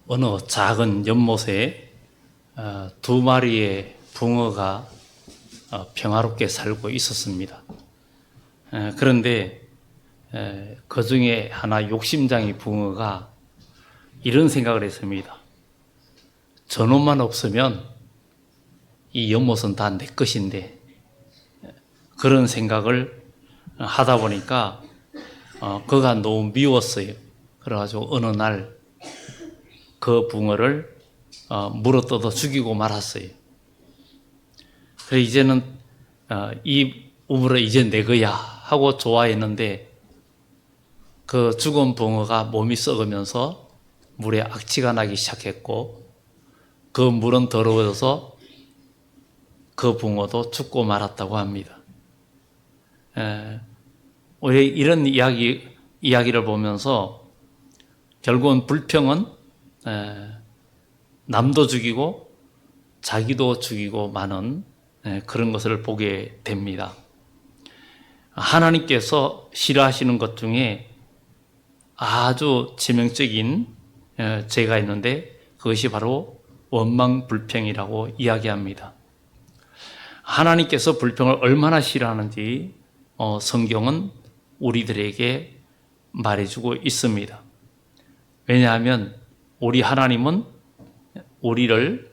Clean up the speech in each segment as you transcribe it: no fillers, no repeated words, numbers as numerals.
어느 작은 연못에 두 마리의 붕어가 평화롭게 살고 있었습니다. 그런데 그 중에 하나 욕심장이 붕어가 이런 생각을 했습니다. 저놈만 없으면 이 연못은 다 내 것인데, 그런 생각을 하다 보니까 그가 너무 미웠어요. 그래가지고 어느 날 그 붕어를 물어뜯어 죽이고 말았어요. 그래 이제는 이 우물은 이제 내 거야 하고 좋아했는데, 그 죽은 붕어가 몸이 썩으면서 물에 악취가 나기 시작했고, 그 물은 더러워져서 그 붕어도 죽고 말았다고 합니다. 왜 이런 이야기를 보면서 결국은 불평은 남도 죽이고 자기도 죽이고 마는 그런 것을 보게 됩니다. 하나님께서 싫어하시는 것 중에 아주 치명적인 죄가 있는데, 그것이 바로 원망불평이라고 이야기합니다. 하나님께서 불평을 얼마나 싫어하는지 성경은 우리들에게 말해주고 있습니다. 왜냐하면 우리 하나님은 우리를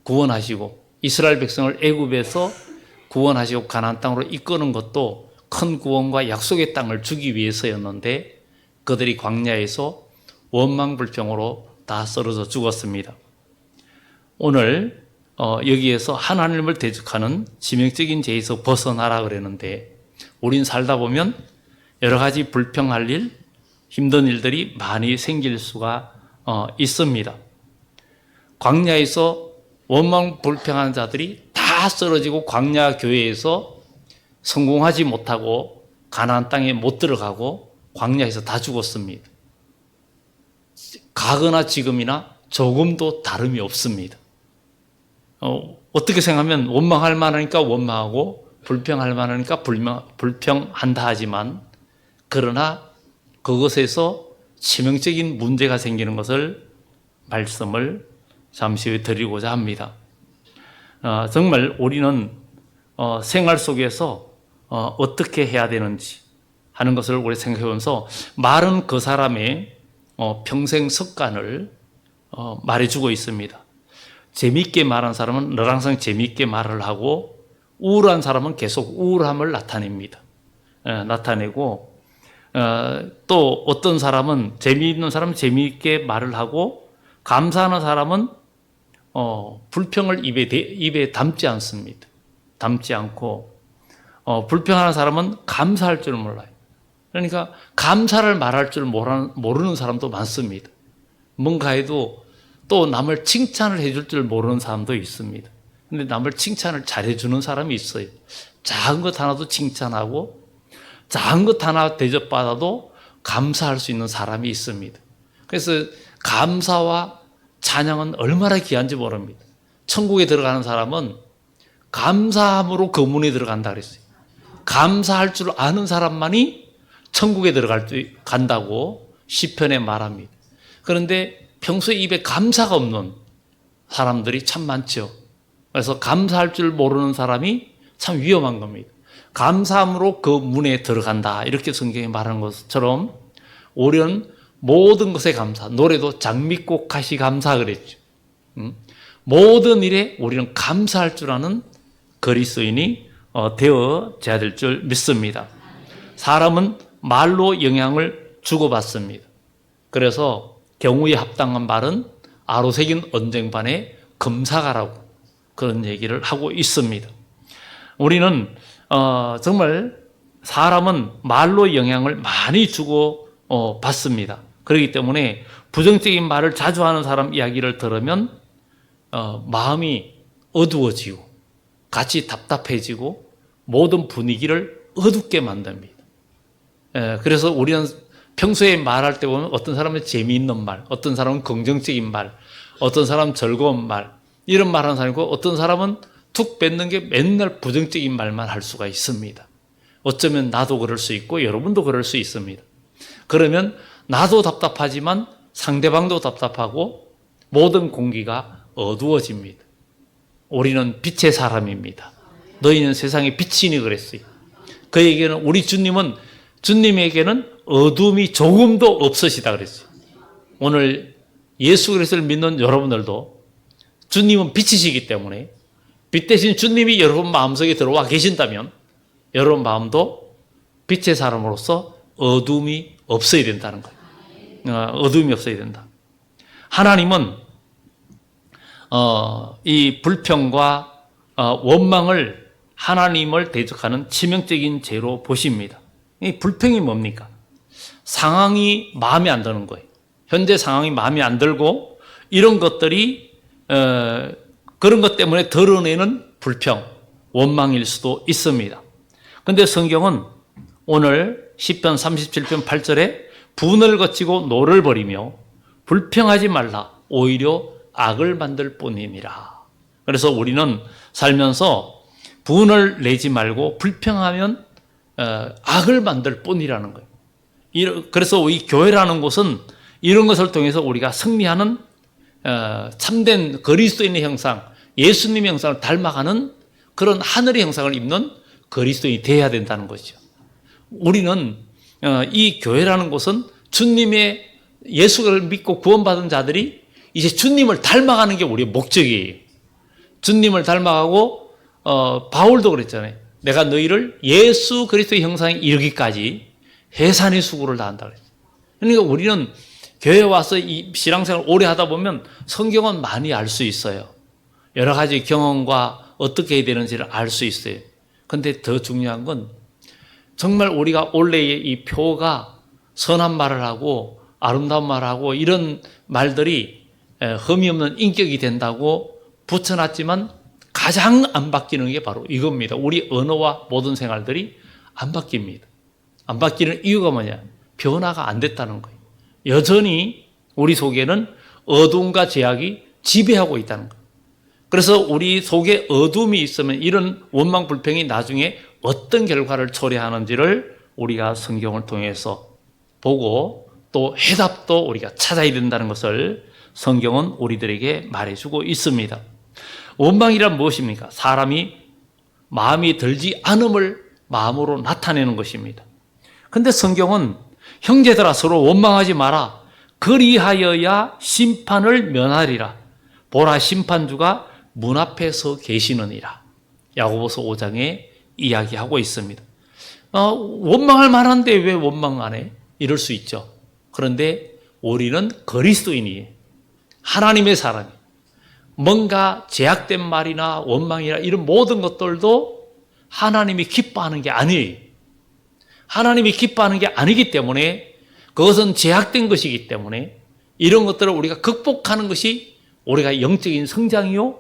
구원하시고 이스라엘 백성을 애굽에서 구원하시고 가나안 땅으로 이끄는 것도 큰 구원과 약속의 땅을 주기 위해서였는데, 그들이 광야에서 원망불평으로 다 쓰러져 죽었습니다. 오늘 여기에서 하나님을 대적하는 치명적인 죄에서 벗어나라 그랬는데, 우린 살다 보면 여러 가지 불평할 일, 힘든 일들이 많이 생길 수가 있습니다. 광야에서 원망불평하는 자들이 다 쓰러지고 광야 교회에서 성공하지 못하고 가나안 땅에 못 들어가고 광야에서 다 죽었습니다. 과거나 지금이나 조금도 다름이 없습니다. 어떻게 생각하면 원망할 만하니까 원망하고 불평할 만하니까 불평한다 하지만, 그러나 그것에서 치명적인 문제가 생기는 것을 말씀을 잠시 후에 드리고자 합니다. 정말 우리는 생활 속에서 어떻게 해야 되는지 하는 것을 오래 생각해 보면서 말은 그 사람의 평생 습관을 말해주고 있습니다. 재미있게 말하는 사람은 늘 항상 재미있게 말을 하고, 우울한 사람은 계속 우울함을 나타내고, 또 어떤 사람은 재미있는 사람은 재미있게 말을 하고, 감사하는 사람은 불평을 입에 담지 않습니다. 담지 않고, 불평하는 사람은 감사할 줄 몰라요. 그러니까 감사를 말할 줄 모르는 사람도 많습니다. 뭔가에도 또 남을 칭찬을 해줄 줄 모르는 사람도 있습니다. 근데 남을 칭찬을 잘해주는 사람이 있어요. 작은 것 하나도 칭찬하고 작은 것 하나 대접받아도 감사할 수 있는 사람이 있습니다. 그래서 감사와 찬양은 얼마나 귀한지 모릅니다. 천국에 들어가는 사람은 감사함으로 그 문에 들어간다 그랬어요. 감사할 줄 아는 사람만이 천국에 간다고 시편에 말합니다. 그런데 평소에 입에 감사가 없는 사람들이 참 많죠. 그래서 감사할 줄 모르는 사람이 참 위험한 겁니다. 감사함으로 그 문에 들어간다, 이렇게 성경에 말하는 것처럼 우리는 모든 것에 감사, 노래도 장미꽃 가시 감사 그랬죠. 모든 일에 우리는 감사할 줄 아는 그리스도인이 되어져야 될 줄 믿습니다. 사람은 말로 영향을 주고받습니다. 그래서 경우에 합당한 말은 아로새긴 언쟁반에 금사가라고 그런 얘기를 하고 있습니다. 우리는 정말 사람은 말로 영향을 많이 주고 받습니다. 그렇기 때문에 부정적인 말을 자주 하는 사람 이야기를 들으면 마음이 어두워지고 같이 답답해지고 모든 분위기를 어둡게 만듭니다. 그래서 우리는 평소에 말할 때 보면 어떤 사람은 재미있는 말, 어떤 사람은 긍정적인 말, 어떤 사람은 즐거운 말, 이런 말 하는 사람이고, 어떤 사람은 툭 뱉는 게 맨날 부정적인 말만 할 수가 있습니다. 어쩌면 나도 그럴 수 있고 여러분도 그럴 수 있습니다. 그러면 나도 답답하지만 상대방도 답답하고 모든 공기가 어두워집니다. 우리는 빛의 사람입니다. 너희는 세상의 빛이니 그랬어요. 그에게는 우리 주님에게는 어둠이 조금도 없으시다 그랬어요. 오늘 예수 그리스도를 믿는 여러분들도 주님은 빛이시기 때문에 빛 대신 주님이 여러분 마음속에 들어와 계신다면 여러분 마음도 빛의 사람으로서 어둠이 없어야 된다는 거예요. 어둠이 없어야 된다. 하나님은 이 불평과 원망을 하나님을 대적하는 치명적인 죄로 보십니다. 이 불평이 뭡니까? 상황이 마음에 안 드는 거예요. 현재 상황이 마음에 안 들고 이런 것들이 그런 것 때문에 드러내는 불평, 원망일 수도 있습니다. 그런데 성경은 오늘 시편 37편 8절에 분을 거치고 노를 버리며 불평하지 말라 오히려 악을 만들 뿐이니라. 그래서 우리는 살면서 분을 내지 말고 불평하면 악을 만들 뿐이라는 거예요. 그래서 이 교회라는 곳은 이런 것을 통해서 우리가 승리하는 참된 그리스도인의 형상, 예수님의 형상을 닮아가는 그런 하늘의 형상을 입는 그리스도인이 되어야 된다는 것이죠. 우리는 이 교회라는 곳은 주님의 예수를 믿고 구원받은 자들이 이제 주님을 닮아가는 게 우리의 목적이에요. 주님을 닮아가고 바울도 그랬잖아요. 내가 너희를 예수 그리스도의 형상에 이르기까지 해산의 수고를 다한다 그랬어요. 그러니까 우리는 교회에 와서 이 신앙생활을 오래 하다 보면 성경은 많이 알 수 있어요. 여러 가지 경험과 어떻게 해야 되는지를 알 수 있어요. 그런데 더 중요한 건 정말 우리가 원래의 이 표가 선한 말을 하고 아름다운 말을 하고 이런 말들이 흠이 없는 인격이 된다고 붙여놨지만 가장 안 바뀌는 게 바로 이겁니다. 우리 언어와 모든 생활들이 안 바뀝니다. 안 바뀌는 이유가 뭐냐? 변화가 안 됐다는 거예요. 여전히 우리 속에는 어둠과 죄악이 지배하고 있다는 거예요. 그래서 우리 속에 어둠이 있으면 이런 원망 불평이 나중에 어떤 결과를 초래하는지를 우리가 성경을 통해서 보고 또 해답도 우리가 찾아야 된다는 것을 성경은 우리들에게 말해주고 있습니다. 원망이란 무엇입니까? 사람이 마음이 들지 않음을 마음으로 나타내는 것입니다. 그런데 성경은 형제들아 서로 원망하지 마라. 그리하여야 심판을 면하리라. 보라 심판주가 문 앞에 서 계시느니라. 야고보서 5장에 이야기하고 있습니다. 원망할 만한데 왜 원망 안 해? 이럴 수 있죠. 그런데 우리는 그리스도인이에요. 하나님의 사람이 뭔가 제약된 말이나 원망이나 이런 모든 것들도 하나님이 기뻐하는 게 아니에요. 하나님이 기뻐하는 게 아니기 때문에 그것은 제약된 것이기 때문에 이런 것들을 우리가 극복하는 것이 우리가 영적인 성장이요.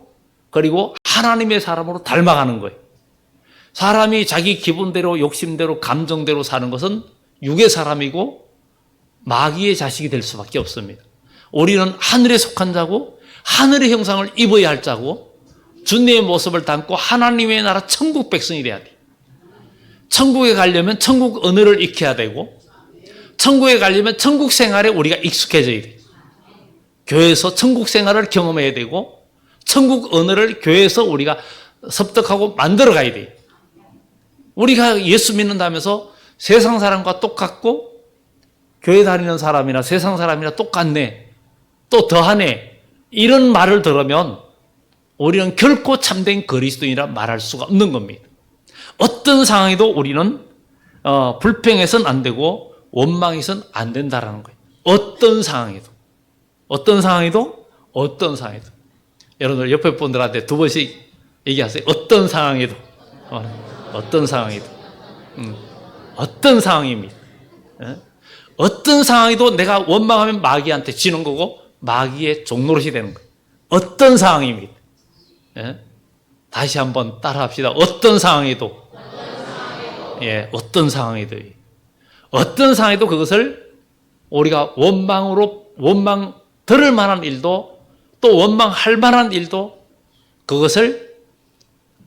그리고 하나님의 사람으로 닮아가는 거예요. 사람이 자기 기분대로 욕심대로 감정대로 사는 것은 육의 사람이고 마귀의 자식이 될 수밖에 없습니다. 우리는 하늘에 속한 자고 하늘의 형상을 입어야 할 자고 주님의 모습을 담고 하나님의 나라 천국 백성이 돼야 돼. 천국에 가려면 천국 언어를 익혀야 되고 천국에 가려면 천국 생활에 우리가 익숙해져야 돼. 교회에서 천국 생활을 경험해야 되고 천국 언어를 교회에서 우리가 습득하고 만들어 가야 돼. 우리가 예수 믿는다면서 세상 사람과 똑같고 교회 다니는 사람이나 세상 사람이나 똑같네. 또 더하네. 이런 말을 들으면 우리는 결코 참된 그리스도인이라 말할 수가 없는 겁니다. 어떤 상황에도 우리는 불평해서는 안 되고 원망해서는 안 된다라는 거예요. 어떤 상황에도. 여러분들 옆에 분들한테 두 번씩 얘기하세요. 어떤 상황에도. 어떤 상황에도. 어떤 상황입니다. 어떤 상황에도 내가 원망하면 마귀한테 지는 거고 마귀의 종노릇이 되는 거예요. 어떤 상황입니다. 다시 한번 따라합시다. 어떤 상황에도. 예, 어떤 상황에도. 어떤 상황에도 그것을 우리가 원망 들을 만한 일도 또 원망할 만한 일도 그것을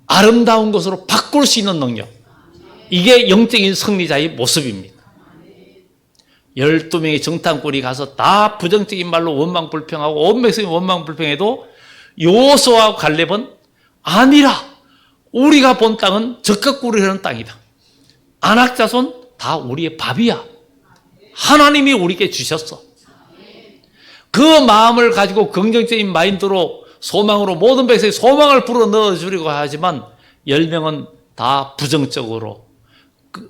아름다운 것으로 바꿀 수 있는 능력. 이게 영적인 승리자의 모습입니다. 12명의 정탐꾼이 가서 다 부정적인 말로 원망불평하고 온 백성이 원망불평해도 여호수아와 갈렙은 아니라 우리가 본 땅은 적과 꿀이 흐르는 땅이다. 안악자손 다 우리의 밥이야. 하나님이 우리에게 주셨어. 그 마음을 가지고 긍정적인 마인드로 소망으로 모든 백성의 소망을 불어넣어주려고 하지만 10명은 다 부정적으로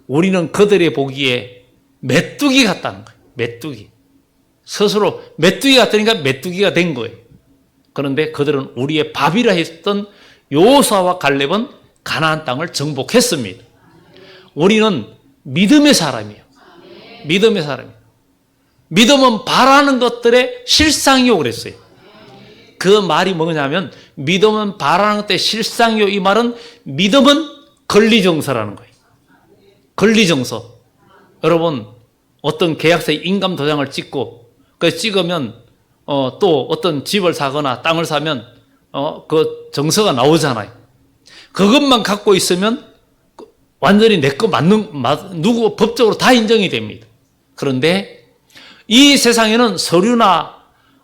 우리는 그들의 보기에 메뚜기 같다는 거예요. 메뚜기. 스스로 메뚜기 같으니까 메뚜기가 된 거예요. 그런데 그들은 우리의 밥이라 했던 여호수아와 갈렙은 가나안 땅을 정복했습니다. 우리는 믿음의 사람이에요. 믿음의 사람이에요. 믿음은 바라는 것들의 실상이요 그랬어요. 그 말이 뭐냐면 믿음은 바라는 것들의 실상이요. 이 말은 믿음은 권리정서라는 거예요. 권리정서. 여러분 어떤 계약서에 인감 도장을 찍고 그 찍으면 또 어떤 집을 사거나 땅을 사면 그 정서가 나오잖아요. 그것만 갖고 있으면 완전히 내 거 누구 법적으로 다 인정이 됩니다. 그런데 이 세상에는 서류나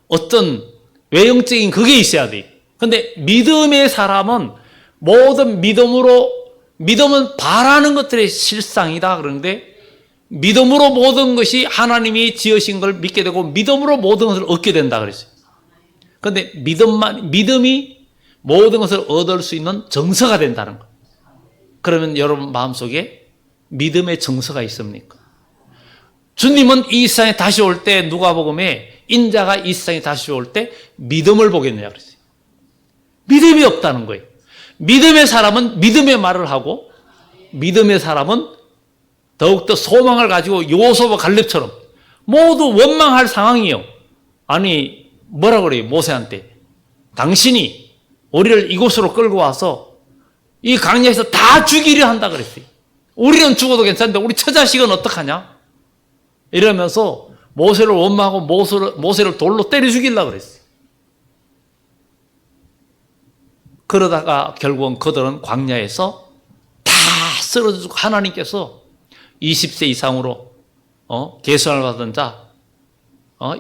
어떤 외형적인 그게 있어야 돼요. 그런데 믿음의 사람은 모든 믿음은 바라는 것들의 실상이다. 그런데 믿음으로 모든 것이 하나님이 지으신 걸 믿게 되고 믿음으로 모든 것을 얻게 된다 그랬어요. 그런데 믿음이 모든 것을 얻을 수 있는 정서가 된다는 거. 그러면 여러분 마음속에 믿음의 정서가 있습니까? 주님은 이 세상에 다시 올 때 누가복음에 인자가 이 세상에 다시 올 때 믿음을 보겠느냐 그랬어요. 믿음이 없다는 거예요. 믿음의 사람은 믿음의 말을 하고 믿음의 사람은 더욱더 소망을 가지고 여호수아와 갈렙처럼 모두 원망할 상황이에요. 아니 뭐라 그래요? 모세한테 당신이 우리를 이곳으로 끌고 와서 이 광야에서 다 죽이려 한다 그랬어요. 우리는 죽어도 괜찮은데 우리 처자식은 어떡하냐? 이러면서 모세를 원망하고 모세를 돌로 때려 죽이려고 그랬어요. 그러다가 결국은 그들은 광야에서 다 쓰러져 죽고 하나님께서 20세 이상으로 계수를 받은 자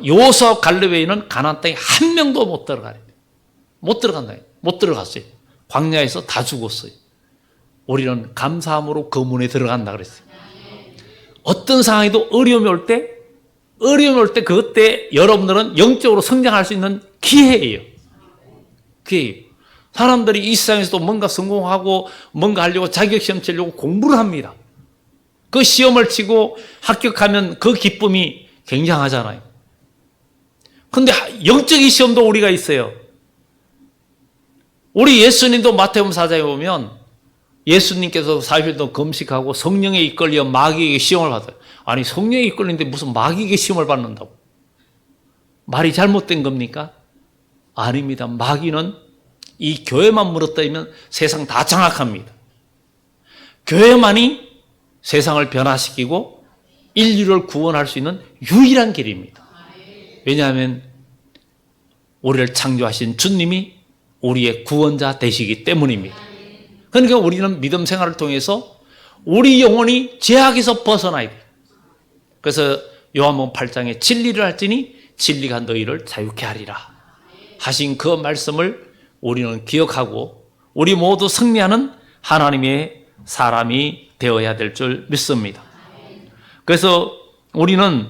여호수아 갈렙 외에는 가나안 땅에 한 명도 못 들어가요. 못 들어갔어요. 광야에서 다 죽었어요. 우리는 감사함으로 그 문에 들어간다 그랬어요. 어떤 상황에도 어려움이 올 때 그때 여러분들은 영적으로 성장할 수 있는 기회예요. 기회예요. 사람들이 이 세상에서도 뭔가 성공하고 뭔가 하려고 자격시험 치려고 공부를 합니다. 그 시험을 치고 합격하면 그 기쁨이 굉장하잖아요. 그런데 영적인 시험도 우리가 있어요. 우리 예수님도 마태복음 4장에 보면 예수님께서 40일 동안 금식하고 성령에 이끌려 마귀에게 시험을 받아요. 아니 성령에 이끌리는데 무슨 마귀에게 시험을 받는다고. 말이 잘못된 겁니까? 아닙니다. 마귀는 이 교회만 물었다면 세상 다 장악합니다. 교회만이 세상을 변화시키고 인류를 구원할 수 있는 유일한 길입니다. 왜냐하면 우리를 창조하신 주님이 우리의 구원자 되시기 때문입니다. 그러니까 우리는 믿음 생활을 통해서 우리 영혼이 죄악에서 벗어나야 돼요. 그래서 요한복음 8장에 진리를 할지니 진리가 너희를 자유케 하리라 하신 그 말씀을 우리는 기억하고 우리 모두 승리하는 하나님의 사람이 되어야 될 줄 믿습니다. 그래서 우리는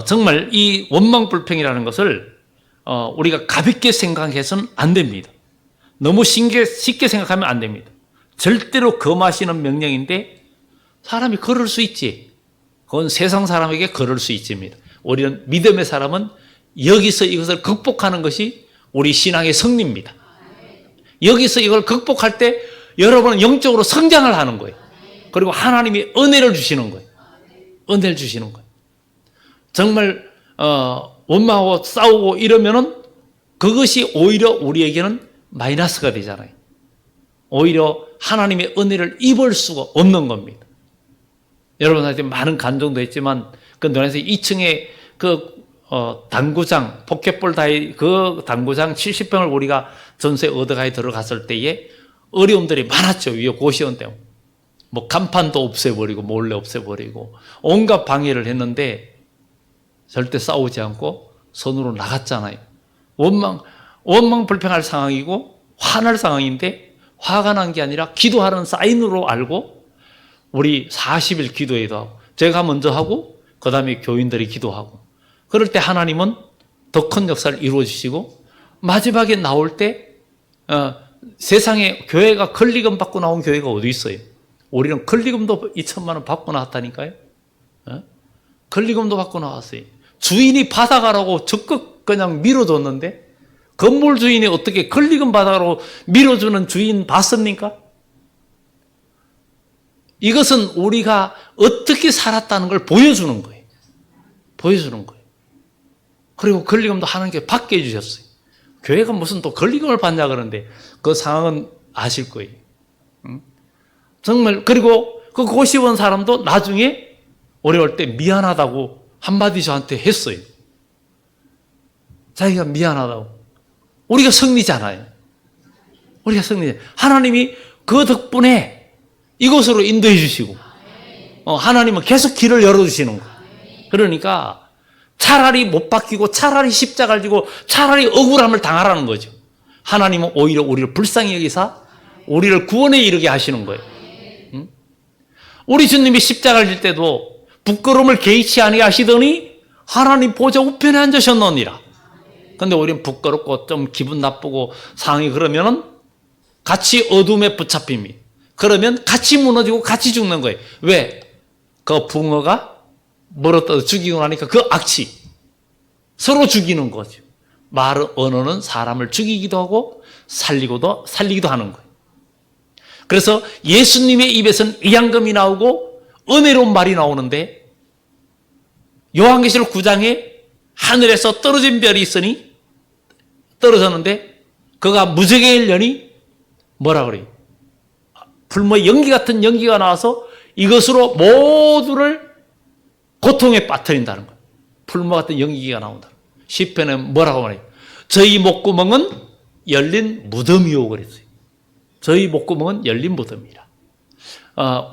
정말 이 원망불평이라는 것을 우리가 가볍게 생각해서는 안 됩니다. 너무 쉽게 생각하면 안 됩니다. 절대로 금하시는 명령인데 사람이 그럴 수 있지. 그건 세상 사람에게 그럴 수 있습니다. 우리는 믿음의 사람은 여기서 이것을 극복하는 것이 우리 신앙의 승리입니다. 여기서 이걸 극복할 때 여러분은 영적으로 성장을 하는 거예요. 그리고 하나님이 은혜를 주시는 거예요. 은혜를 주시는 거예요. 정말 원망하고 싸우고 이러면은 그것이 오히려 우리에게는 마이너스가 되잖아요. 오히려 하나님의 은혜를 입을 수가 없는 겁니다. 여러분한테 많은 간증도 했지만 그 논에서 2층에 그 당구장 포켓볼 그 당구장 70평을 우리가 전세 얻어가에 들어갔을 때에 어려움들이 많았죠. 위에 고시원 때문에 뭐 간판도 없애버리고 몰래 없애버리고 온갖 방해를 했는데 절대 싸우지 않고 선으로 나갔잖아요. 원망 불평할 상황이고 화날 상황인데 화가 난 게 아니라 기도하는 사인으로 알고 우리 40일 기도회도 하고 제가 먼저 하고 그 다음에 교인들이 기도하고 그럴 때 하나님은 더 큰 역사를 이루어 주시고 마지막에 나올 때 세상에 교회가 권리금 받고 나온 교회가 어디 있어요? 우리는 권리금도 2천만 원 받고 나왔다니까요. 권리금도 받고 나왔어요. 주인이 받아가라고 적극 그냥 밀어줬는데 건물 주인이 어떻게 권리금 받아가라고 밀어주는 주인 봤습니까? 이것은 우리가 어떻게 살았다는 걸 보여주는 거예요. 보여주는 거예요. 그리고 권리금도 하나님께 받게 해주셨어요. 교회가 무슨 또 권리금을 받냐 그러는데 그 상황은 아실 거예요. 정말 그리고 그 고시원 사람도 나중에 어려울 때 미안하다고 한마디 저한테 했어요. 자기가 미안하다고. 우리가 승리잖아요. 우리가 승리. 하나님이 그 덕분에 이곳으로 인도해 주시고 하나님은 계속 길을 열어주시는 거예요. 그러니까 차라리 못 바뀌고 차라리 십자가를 지고 차라리 억울함을 당하라는 거죠. 하나님은 오히려 우리를 불쌍히 여기사 우리를 구원에 이르게 하시는 거예요. 우리 주님이 십자가를 질 때도 부끄러움을 개의치 아니게 하시더니 하나님 보좌 우편에 앉으셨느니라. 근데 우리는 부끄럽고 좀 기분 나쁘고 상황이 그러면은 같이 어둠에 붙잡힙니다. 그러면 같이 무너지고 같이 죽는 거예요. 왜? 그 붕어가 멀어떠서 죽이고 나니까 그 악취 서로 죽이는 거죠. 말 언어는 사람을 죽이기도 하고 살리기도 하는 거예요. 그래서 예수님의 입에서는 의양금이 나오고 은혜로운 말이 나오는데 요한계시록 9장에 하늘에서 떨어진 별이 있으니 떨어졌는데 그가 무적의 년이 뭐라 그래요? 불모의 연기 같은 연기가 나와서 이것으로 모두를 고통에 빠뜨린다는 거예요. 풀모 같은 연기가 나온다. 시편은 뭐라고 말해요? 저희 목구멍은 열린 무덤이오 그랬어요. 저희 목구멍은 열린 무덤이라.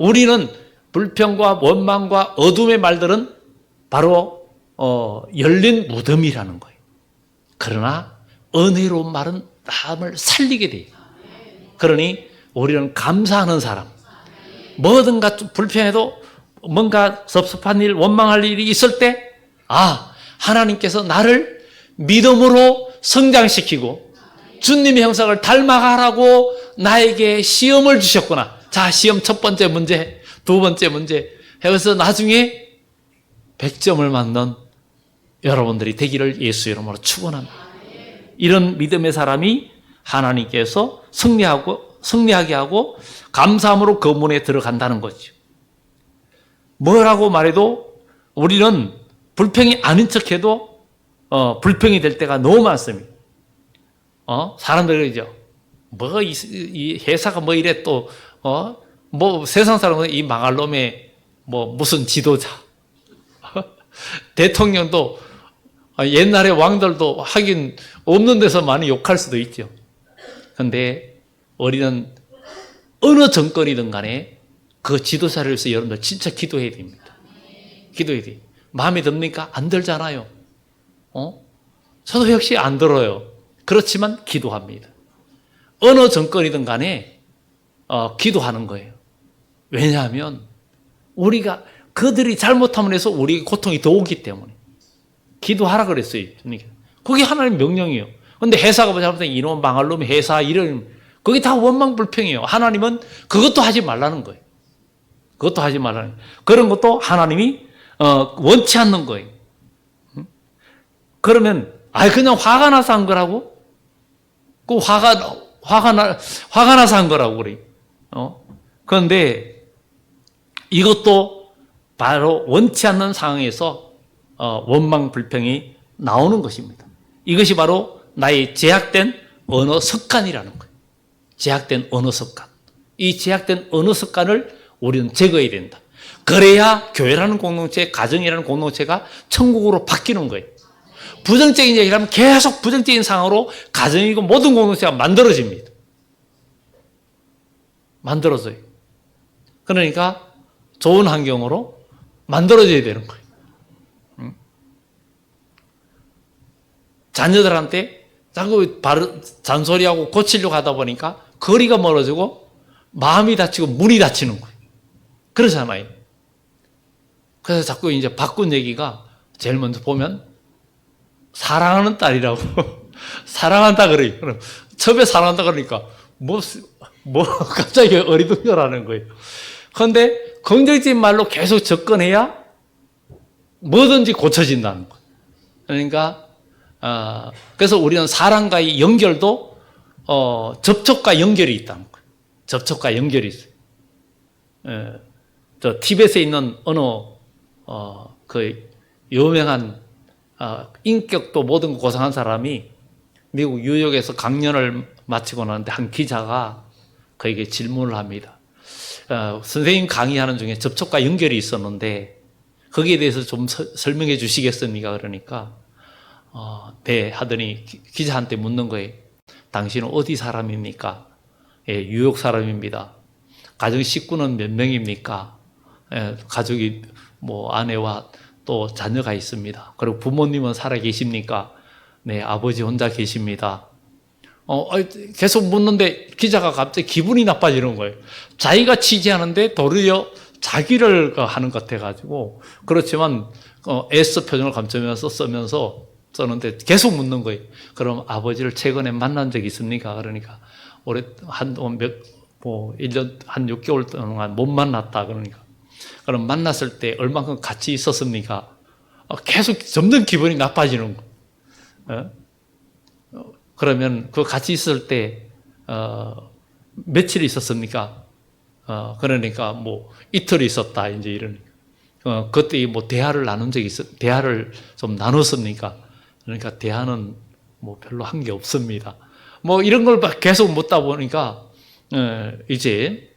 우리는 불평과 원망과 어둠의 말들은 바로 열린 무덤이라는 거예요. 그러나 은혜로운 말은 마음을 살리게 돼요. 그러니 우리는 감사하는 사람. 뭐든가 불평해도 뭔가 섭섭한 일, 원망할 일이 있을 때 하나님께서 나를 믿음으로 성장시키고 주님의 형상을 닮아가라고 나에게 시험을 주셨구나. 자, 시험 첫 번째 문제, 두 번째 문제 해서 나중에 100점을 맞는 여러분들이 되기를 예수 이름으로 축원합니다. 이런 믿음의 사람이 하나님께서 승리하게 하고 감사함으로 그 문에 들어간다는 거죠. 뭐라고 말해도 우리는 불평이 아닌 척해도 불평이 될 때가 너무 많습니다. 사람들이 그러죠. 이 회사가 뭐 이래 또 뭐 세상 사람은 이 망할 놈의 뭐 무슨 지도자 대통령도 옛날에 왕들도 하긴 없는 데서 많이 욕할 수도 있죠. 그런데 우리는 어느 정권이든 간에 그 지도자를 위해서 여러분들 진짜 기도해야 됩니다. 기도해야 돼요. 마음에 듭니까? 안 들잖아요. 저도 역시 안 들어요. 그렇지만 기도합니다. 어느 정권이든 간에 기도하는 거예요. 왜냐하면 우리가 그들이 잘못함으로 해서 우리에게 고통이 더 오기 때문에 기도하라 그랬어요. 그게 하나님의 명령이에요. 그런데 회사가 잘못하면 이놈 망할 놈의 회사 이런 그게 다 원망불평이에요. 하나님은 그것도 하지 말라는 거예요. 그것도 하지 말라는 거예요. 그런 것도 하나님이 원치 않는 거예요. 그러면 그냥 화가 나서 한 거라고? 그 화가 나서 한 거라고 그래요. 그런데 이것도 바로 원치 않는 상황에서 원망 불평이 나오는 것입니다. 이것이 바로 나의 제약된 언어 습관이라는 거예요. 제약된 언어 습관. 이 제약된 언어 습관을 우리는 제거해야 된다. 그래야 교회라는 공동체, 가정이라는 공동체가 천국으로 바뀌는 거예요. 부정적인 얘기를 하면 계속 부정적인 상황으로 가정이고 모든 공동체가 만들어집니다. 만들어져요. 그러니까 좋은 환경으로 만들어줘야 되는 거예요. 자녀들한테 자꾸 잔소리하고 고치려고 하다 보니까 거리가 멀어지고 마음이 다치고 문이 닫히는 거예요. 그러잖아요. 그래서 자꾸 이제 바꾼 얘기가 제일 먼저 보면 사랑하는 딸이라고 사랑한다 그래요. 그럼 처음에 사랑한다 그러니까 뭐 갑자기 어리둥절하는 거예요. 그런데 긍정적인 말로 계속 접근해야 뭐든지 고쳐진다는 거예요. 그러니까 그래서 우리는 사람과의 연결도 접촉과 연결이 있다는 거예요. 접촉과 연결이 있어요. 저 티벳에 있는 어느 그 유명한 인격도 모든 거 고상한 사람이 미국 뉴욕에서 강연을 마치고 나는데 한 기자가 그에게 질문을 합니다. 선생님 강의하는 중에 접촉과 연결이 있었는데 거기에 대해서 좀 설명해 주시겠습니까? 그러니까 네 하더니 기자한테 묻는 거예요. 당신은 어디 사람입니까? 예, 뉴욕 사람입니다. 가정 식구는 몇 명입니까? 예, 가족이 뭐 아내와 또 자녀가 있습니다. 그리고 부모님은 살아 계십니까? 네, 아버지 혼자 계십니다. 계속 묻는데 기자가 갑자기 기분이 나빠지는 거예요. 자기가 취재하는데 도리어 자기를 하는 것 같아가지고 그렇지만 애써 표정을 감추면서 쓰는데 계속 묻는 거예요. 그럼 아버지를 최근에 만난 적 있습니까? 그러니까 올해 1년 한 6개월 동안 못 만났다. 그러니까 그럼 만났을 때 얼만큼 같이 있었습니까? 계속 점점 기분이 나빠지는 거예요. 그러면 그 같이 있을 때 며칠 있었습니까? 그러니까 뭐 이틀 있었다 이제 이러니까 그때 뭐 대화를 대화를 좀 나눴습니까? 그러니까 대화는 뭐 별로 한 게 없습니다. 뭐 이런 걸 계속 묻다 보니까 이제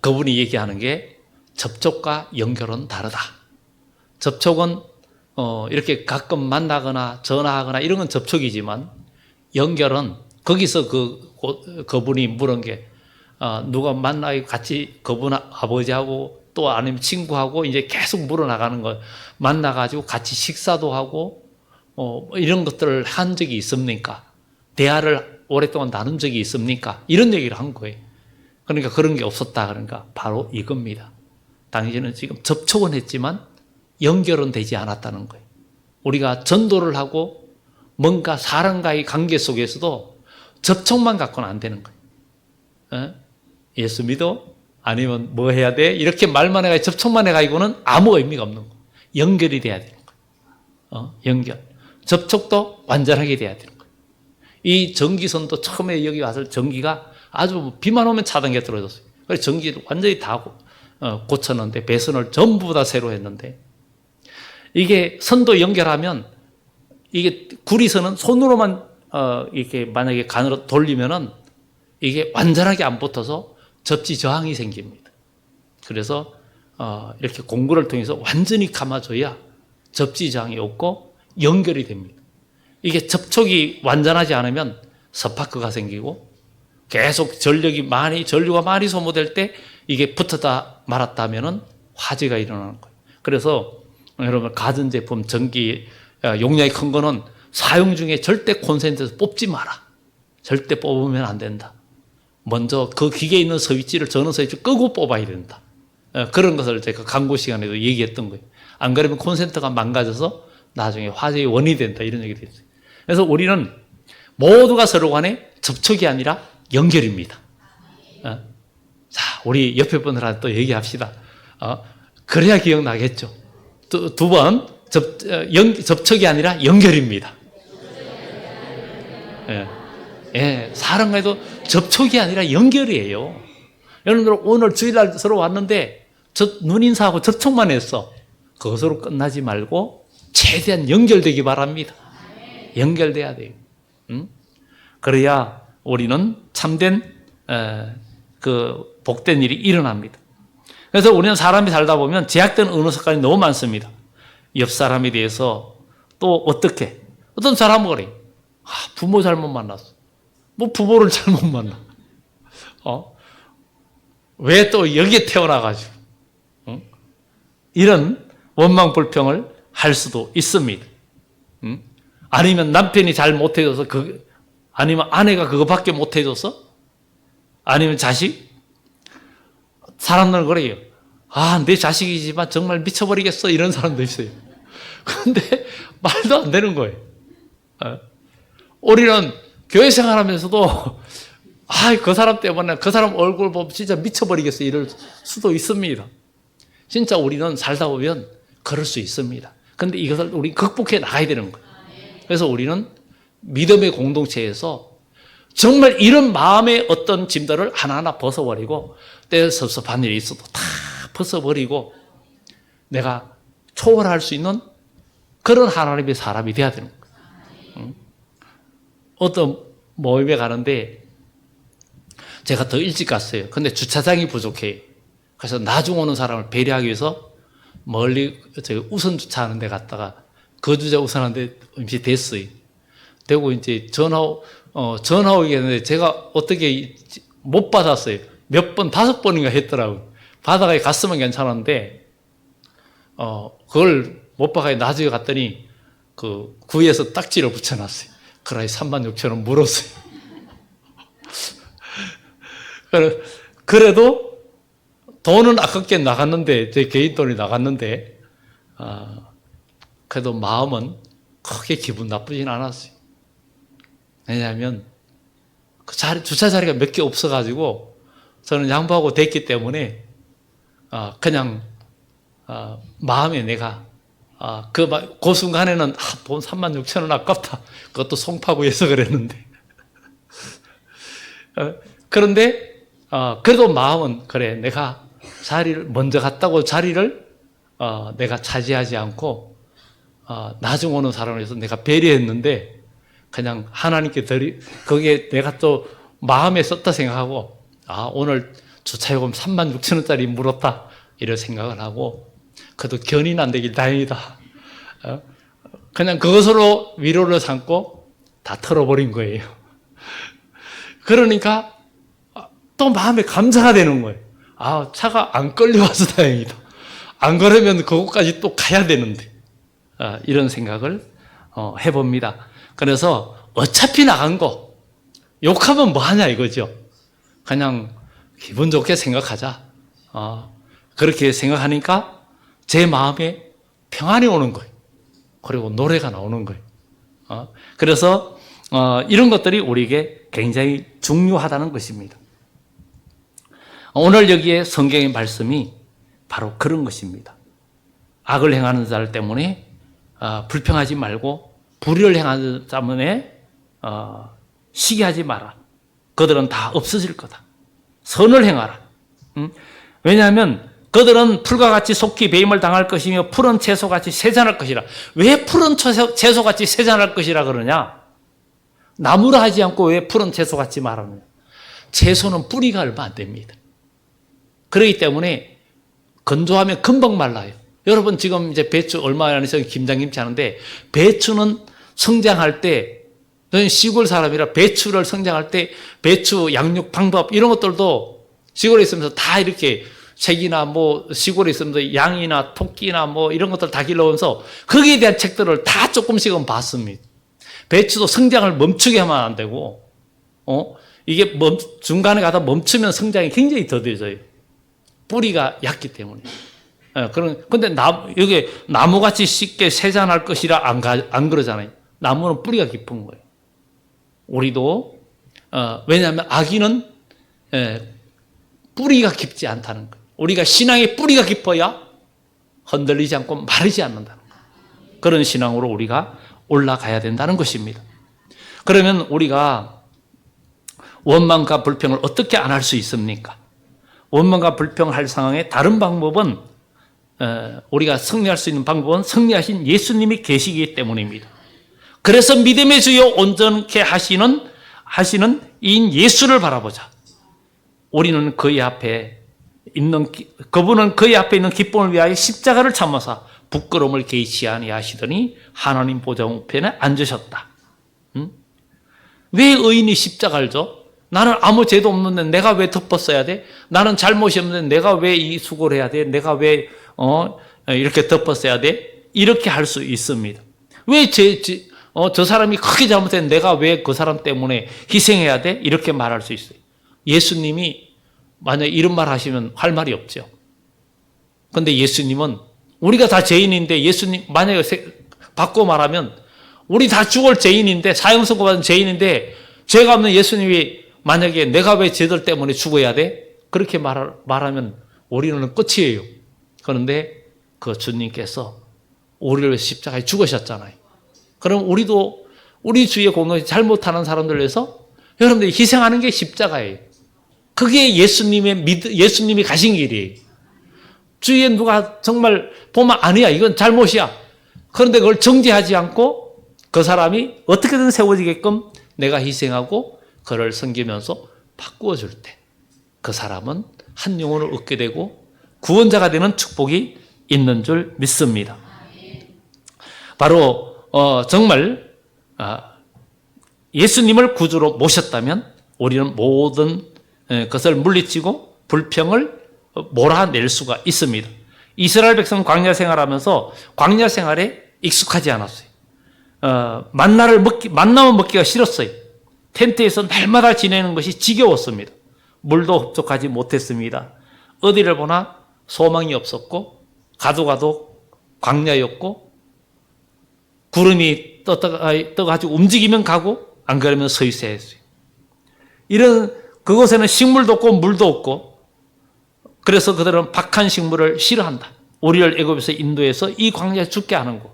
그분이 얘기하는 게 접촉과 연결은 다르다. 접촉은 이렇게 가끔 만나거나 전화하거나 이런 건 접촉이지만 연결은 거기서 그분이 물은 게 누가 만나고 같이 그분 아버지하고 또 아니면 친구하고 이제 계속 물어나가는 거 만나가지고 같이 식사도 하고 이런 것들을 한 적이 있습니까? 대화를 오랫동안 나눈 적이 있습니까? 이런 얘기를 한 거예요. 그러니까 그런 게 없었다. 그러니까 바로 이겁니다. 당신은 지금 접촉은 했지만 연결은 되지 않았다는 거예요. 우리가 전도를 하고 뭔가 사람과의 관계 속에서도 접촉만 갖고는 안 되는 거예요. 예수 믿어? 아니면 뭐 해야 돼? 이렇게 말만 해가지고 접촉만 해가지고는 아무 의미가 없는 거예요. 연결이 돼야 되는 거예요. 연결. 접촉도 완전하게 돼야 되는 거예요. 이 전기선도 처음에 여기 와서 전기가 아주 비만 오면 차단기가 떨어졌어요. 그래서 전기를 완전히 다 고쳤는데 배선을 전부 다 새로 했는데 이게 선도 연결하면 이게 구리선은 손으로만 이렇게 만약에 간으로 돌리면은 이게 완전하게 안 붙어서 접지 저항이 생깁니다. 그래서 이렇게 공구를 통해서 완전히 감아줘야 접지 저항이 없고 연결이 됩니다. 이게 접촉이 완전하지 않으면 스파크가 생기고 계속 전류가 많이 소모될 때 이게 붙었다 말았다 하면은 화재가 일어나는 거예요. 그래서 여러분 가전제품 전기 용량이 큰 거는 사용 중에 절대 콘센트에서 뽑지 마라. 절대 뽑으면 안 된다. 먼저 그 기계에 있는 전원 스위치를 끄고 뽑아야 된다. 그런 것을 제가 광고 시간에도 얘기했던 거예요. 안 그러면 콘센트가 망가져서 나중에 화재의 원인이 된다. 이런 얘기를 했어요. 그래서 우리는 모두가 서로 간에 접촉이 아니라 연결입니다. 자, 우리 옆에 분들한테 또 얘기합시다. 그래야 기억나겠죠. 두 번, 접촉이 아니라 연결입니다. 예, 사람과도 접촉이 아니라 연결이에요. 여러분들 오늘 주일날 서로 왔는데 눈인사하고 접촉만 했어. 그것으로 끝나지 말고 최대한 연결되기 바랍니다. 연결돼야 돼요. 그래야 우리는 참된 그 복된 일이 일어납니다. 그래서 우리는 사람이 살다 보면 제약된 언어 습관이 너무 많습니다. 옆 사람에 대해서 또 어떤 사람은 그래. 부모 잘못 만났어. 뭐 부모를 잘못 만나. 왜 또 여기에 태어나가지고 이런 원망 불평을 할 수도 있습니다. 아니면 남편이 잘 못해줘서 아니면 아내가 그거밖에 못해줘서, 아니면 자식. 사람들은 그래요. 내 자식이지만 정말 미쳐버리겠어, 이런 사람도 있어요. 그런데 말도 안 되는 거예요. 우리는 교회 생활하면서도 그 사람 때문에 그 사람 얼굴 보면 진짜 미쳐버리겠어, 이럴 수도 있습니다. 진짜 우리는 살다 보면 그럴 수 있습니다. 그런데 이것을 우리 극복해 나가야 되는 거예요. 그래서 우리는 믿음의 공동체에서 정말 이런 마음의 어떤 짐들을 하나하나 벗어버리고, 때 섭섭한 일이 있어도 다 벗어버리고 내가 초월할 수 있는 그런 하나님의 사람이 돼야 되는 거예요. 어떤 모임에 가는데 제가 더 일찍 갔어요. 근데 주차장이 부족해요. 그래서 나중 오는 사람을 배려하기 위해서 멀리 우선 주차하는 데 갔다가 거주자 우선하는데 이제 됐어요. 되고 이제 전화 오겠는데 제가 어떻게 못 받았어요. 몇 번, 5번인가 했더라고요. 받아가 갔으면 괜찮았는데, 그걸 못 받아가 나중에 갔더니 구에서 딱지를 붙여놨어요. 그래, 36,000원 물었어요. 그래도 돈은 아깝게 나갔는데, 제 개인 돈이 나갔는데, 그래도 마음은 크게 기분 나쁘진 않았어요. 왜냐하면 주차 자리가 몇 개 없어가지고 저는 양보하고 됐기 때문에 그냥 마음에 내가 그 순간에는 돈 36,000원 아깝다. 그것도 송파구에서 그랬는데 그런데 그래도 마음은 그래, 내가 자리를 먼저 갔다고 자리를 내가 차지하지 않고 나중 오는 사람을 위해서 내가 배려했는데, 그냥 하나님께 거기에 내가 또 마음에 썼다 생각하고, 오늘 주차요금 36,000원짜리 물었다, 이런 생각을 하고, 그래도 견인 안 되길 다행이다. 그냥 그것으로 위로를 삼고 다 털어버린 거예요. 그러니까 또 마음에 감사가 되는 거예요. 차가 안 끌려와서 다행이다. 안 그러면 그곳까지 또 가야 되는데. 이런 생각을 해봅니다. 그래서 어차피 나간 거 욕하면 뭐하냐 이거죠. 그냥 기분 좋게 생각하자. 그렇게 생각하니까 제 마음에 평안이 오는 거예요. 그리고 노래가 나오는 거예요. 그래서 이런 것들이 우리에게 굉장히 중요하다는 것입니다. 오늘 여기에 성경의 말씀이 바로 그런 것입니다. 악을 행하는 자들 때문에 불평하지 말고, 불의를 행하는 자 때문에 시기하지 마라. 그들은 다 없어질 거다. 선을 행하라. 왜냐하면 그들은 풀과 같이 속히 배임을 당할 것이며 푸른 채소같이 세잔할 것이라. 왜 푸른 채소같이 세잔할 것이라 그러냐? 나무라 하지 않고 왜 푸른 채소같이 말하느냐? 채소는 뿌리가 얼마 안 됩니다. 그렇기 때문에 건조하면 금방 말라요. 여러분 지금 이제 배추 얼마 안 해서 김장김치 하는데, 배추는 성장할 때, 저는 시골 사람이라 배추를 성장할 때 배추 양육 방법 이런 것들도 시골에 있으면서 다 이렇게 책이나 시골에 있으면서 양이나 토끼나 이런 것들 다 길러오면서 거기에 대한 책들을 다 조금씩은 봤습니다. 배추도 성장을 멈추게 하면 안 되고, 이게 중간에 가다 멈추면 성장이 굉장히 더뎌져요. 뿌리가 얕기 때문에. 근데 여기 나무같이 쉽게 세잔할 것이라 안 그러잖아요. 나무는 뿌리가 깊은 거예요. 우리도 왜냐하면 아기는 뿌리가 깊지 않다는 거예요. 우리가 신앙의 뿌리가 깊어야 흔들리지 않고 마르지 않는다는 거예요. 그런 신앙으로 우리가 올라가야 된다는 것입니다. 그러면 우리가 원망과 불평을 어떻게 안 할 수 있습니까? 원망과 불평할 상황에 다른 방법은, 우리가 승리할 수 있는 방법은 승리하신 예수님이 계시기 때문입니다. 그래서 믿음의 주요 온전케 하시는 이인 예수를 바라보자. 우리는 그의 앞에 그분은 그의 앞에 있는 기쁨을 위하여 십자가를 참으사 부끄러움을 개의치 아니하시더니 하나님 보좌 우편에 앉으셨다. 왜 의인이 십자가를 져? 나는 아무 죄도 없는데 내가 왜 덮었어야 돼? 나는 잘못이 없는데 내가 왜 이 수고를 해야 돼? 내가 왜 이렇게 덮었어야 돼? 이렇게 할 수 있습니다. 왜 저 사람이 크게 잘못했는데 내가 왜 그 사람 때문에 희생해야 돼? 이렇게 말할 수 있어요. 예수님이 만약에 이런 말 하시면 할 말이 없죠. 그런데 예수님은 우리가 다 죄인인데 예수님 만약에 바꿔 말하면 우리 다 죽을 죄인인데 사형 선고받은 죄인인데 죄가 없는 예수님이 만약에 내가 왜 쟤들 때문에 죽어야 돼? 그렇게 말하면 우리는 끝이에요. 그런데 그 주님께서 우리를 위해서 십자가에 죽으셨잖아요. 그럼 우리도 우리 주위에 공동체 잘못하는 사람들 위해서 여러분들이 희생하는 게 십자가예요. 그게 예수님이 가신 길이에요. 주위에 누가 정말 보면 아니야, 이건 잘못이야. 그런데 그걸 정죄하지 않고 그 사람이 어떻게든 세워지게끔 내가 희생하고 그를 섬기면서 바꾸어 줄 때 그 사람은 한 영혼을 얻게 되고 구원자가 되는 축복이 있는 줄 믿습니다. 바로 정말 예수님을 구주로 모셨다면 우리는 모든 것을 물리치고 불평을 몰아낼 수가 있습니다. 이스라엘 백성 광야 생활하면서 광야 생활에 익숙하지 않았어요. 만나면 먹기가 싫었어요. 텐트에서 날마다 지내는 것이 지겨웠습니다. 물도 흡족하지 못했습니다. 어디를 보나 소망이 없었고 가도 광야였고 구름이 떠가지고 움직이면 가고 안 그러면 서 있어야 했어요. 그곳에는 식물도 없고 물도 없고 그래서 그들은 박한 식물을 싫어한다. 우리를 애굽에서 인도해서 이 광야에 죽게 하는 거.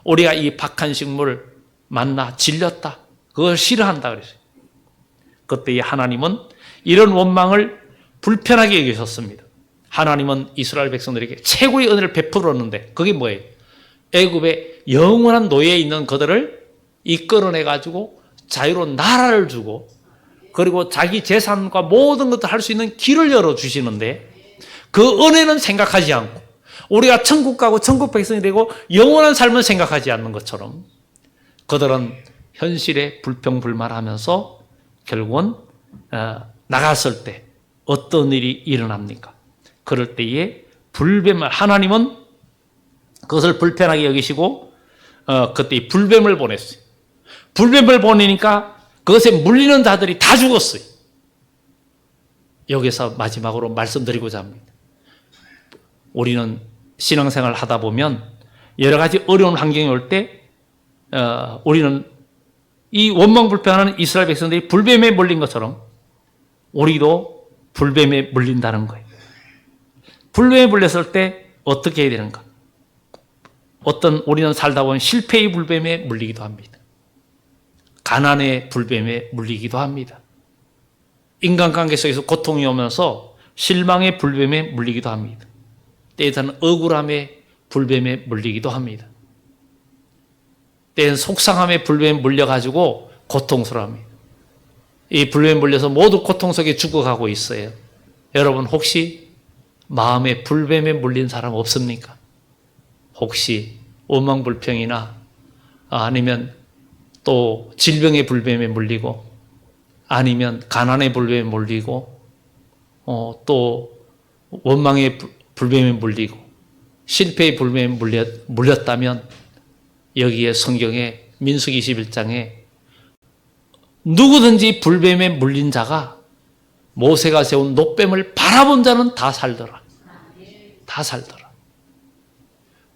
우리가 이 박한 식물을 만나 질렸다. 그걸 싫어한다 그랬어요. 그때 하나님은 이런 원망을 불편하게 여기셨습니다. 하나님은 이스라엘 백성들에게 최고의 은혜를 베풀었는데 그게 뭐예요? 애굽의 영원한 노예에 있는 그들을 이끌어내 가지고 자유로운 나라를 주고 그리고 자기 재산과 모든 것을 할 수 있는 길을 열어주시는데 그 은혜는 생각하지 않고 우리가 천국 가고 천국 백성이 되고 영원한 삶을 생각하지 않는 것처럼 그들은 현실에 불평불만하면서 결국은 나갔을 때 어떤 일이 일어납니까? 그럴 때에 하나님은 그것을 불편하게 여기시고 그때 불뱀을 보냈어요. 불뱀을 보내니까 그것에 물리는 자들이 다 죽었어요. 여기서 마지막으로 말씀드리고자 합니다. 우리는 신앙생활을 하다 보면 여러 가지 어려운 환경이 올 때 우리는 이 원망불평하는 이스라엘 백성들이 불뱀에 물린 것처럼 우리도 불뱀에 물린다는 거예요. 불뱀에 물렸을 때 어떻게 해야 되는가? 우리는 살다 보면 실패의 불뱀에 물리기도 합니다. 가난의 불뱀에 물리기도 합니다. 인간관계 속에서 고통이 오면서 실망의 불뱀에 물리기도 합니다. 때에는 억울함의 불뱀에 물리기도 합니다. 때에는 속상함의 불뱀에 물려가지고 고통스러워합니다. 이 불뱀에 물려서 모두 고통 속에 죽어가고 있어요. 여러분 혹시 마음의 불뱀에 물린 사람 없습니까? 혹시 원망불평이나 아니면 또 질병의 불뱀에 물리고 아니면 가난의 불뱀에 물리고 또 원망의 불뱀에 물리고 실패의 불뱀에 물렸다면 여기에 성경에 민수기 21장에 누구든지 불뱀에 물린 자가 모세가 세운 놋뱀을 바라본 자는 다 살더라. 다 살더라.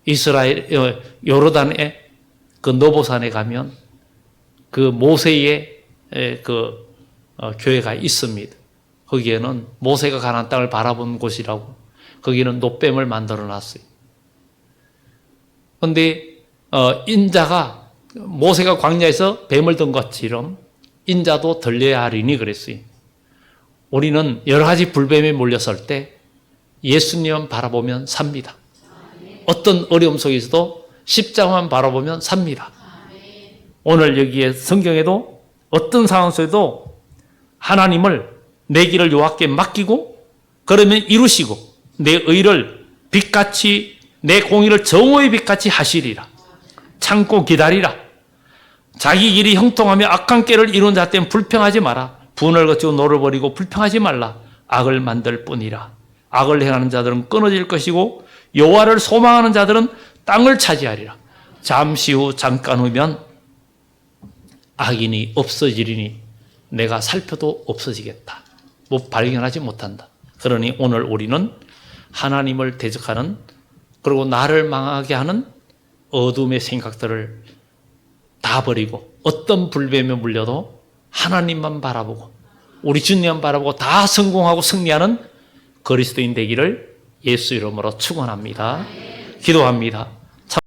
이스라엘 요르단의 그 노보산에 가면 그 모세의 교회가 있습니다. 거기에는 모세가 가나안 땅을 바라본 곳이라고 거기는 놋뱀을 만들어 놨어요. 그런데 인자가 모세가 광야에서 뱀을 든 것처럼 인자도 들려야 하리니 그랬어요. 우리는 여러 가지 불뱀에 몰렸을 때 예수님만 바라보면 삽니다. 어떤 어려움 속에서도 십자가만 바라보면 삽니다. 오늘 여기에 성경에도 어떤 상황 속에도 하나님을 내 길을 여호와께 맡기고 그러면 이루시고 내 의를 빛같이 내 공의를 정오의 빛같이 하시리라. 참고 기다리라. 자기 길이 형통하며 악한 길을 이룬 자 때문에 불평하지 마라. 분을 거치고 노를 버리고 불평하지 말라. 악을 만들 뿐이라. 악을 행하는 자들은 끊어질 것이고 여호와를 소망하는 자들은 땅을 차지하리라. 잠시 후 잠깐 후면 악인이 없어지리니 내가 살펴도 없어지겠다. 뭐 발견하지 못한다. 그러니 오늘 우리는 하나님을 대적하는, 그리고 나를 망하게 하는 어둠의 생각들을 다 버리고 어떤 불뱀에 물려도 하나님만 바라보고 우리 주님만 바라보고 다 성공하고 승리하는 그리스도인 되기를 예수 이름으로 축원합니다. 기도합니다.